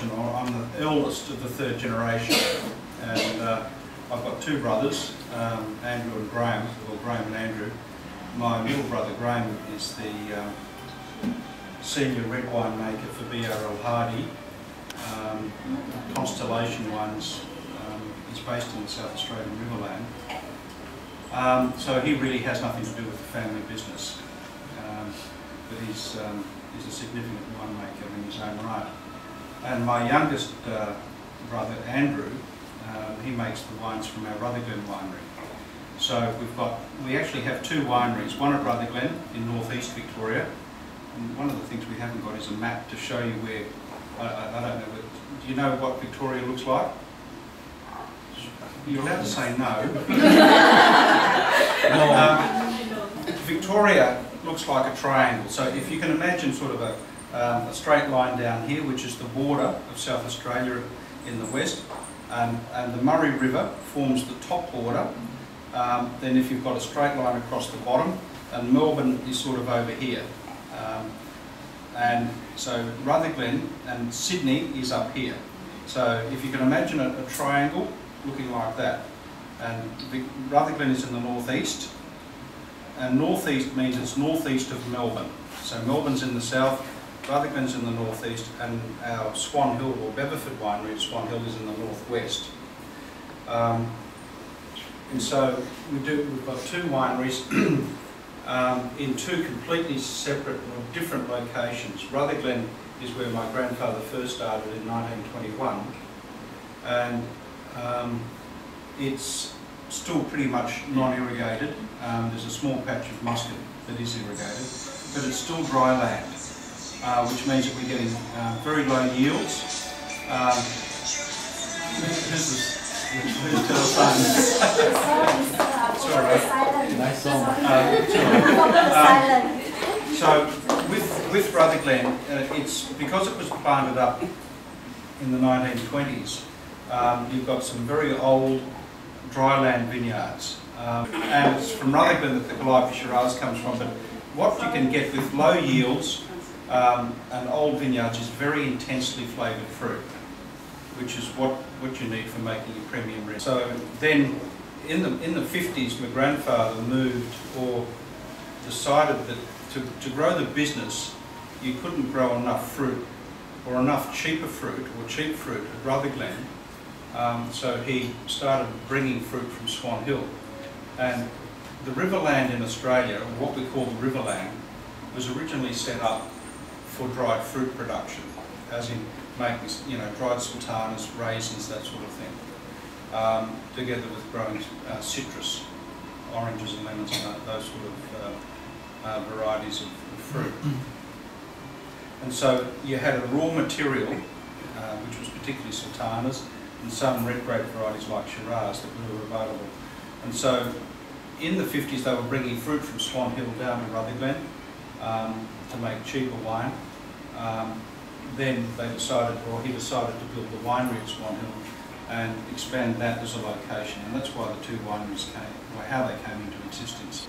generation, or I'm the eldest of the third generation, and I've got two brothers, Andrew and Graham, or Graham and Andrew. My middle brother Graham is the senior red wine maker for BRL Hardy. Constellation Wines is based in the South Australian Riverland. So he really has nothing to do with the family business, but he's a significant winemaker in his own right. And my youngest brother Andrew, he makes the wines from our Rutherglen winery. So we actually have two wineries, one at Rutherglen in northeast Victoria, and one of the things we haven't got is a map to show you where, I don't know, do you know what Victoria looks like? You're allowed to say no. Victoria looks like a triangle, so if you can imagine sort of a straight line down here, which is the border of South Australia in the west, and the Murray River forms the top border. Then if you've got a straight line across the bottom, and Melbourne is sort of over here. And so Rutherglen and Sydney is up here. So if you can imagine a triangle looking like that, and Rutherglen is in the northeast, and northeast means it's northeast of Melbourne. So Melbourne's in the south, Rutherglen's in the northeast, and our Swan Hill or Beverford winery at Swan Hill is in the northwest. And so we've got two wineries in two completely separate or different locations. Rutherglen is where my grandfather first started in 1921, and it's still pretty much non-irrigated. There's a small patch of muscat that is irrigated, but it's still dry land, which means that we're getting very low yields. Who's telephone? Sorry. Nice song. So with Rutherglen, it's because it was planted up in the 1920s. You've got some very old dryland vineyards, and it's from Rutherglen that the Calliope Shiraz comes from. But what you can get with low yields and old vineyards is very intensely flavoured fruit, which is what you need for making your premium red. So then, in the 50s, my grandfather moved, or decided that to grow the business, you couldn't grow enough fruit, or enough cheaper fruit, or cheap fruit at Rutherglen. So he started bringing fruit from Swan Hill. And the Riverland in Australia, or what we call the Riverland, was originally set up for dried fruit production, as in making, dried sultanas, raisins, that sort of thing, together with growing citrus, oranges and lemons and those sort of varieties of fruit. And so you had a raw material, which was particularly sultanas, and some red grape varieties like Shiraz that were available. And so in the 50s they were bringing fruit from Swan Hill down to Rutherglen to make cheaper wine. Then he decided to build the winery at Swan Hill and expand that as a location, and that's why the two wineries how they came into existence.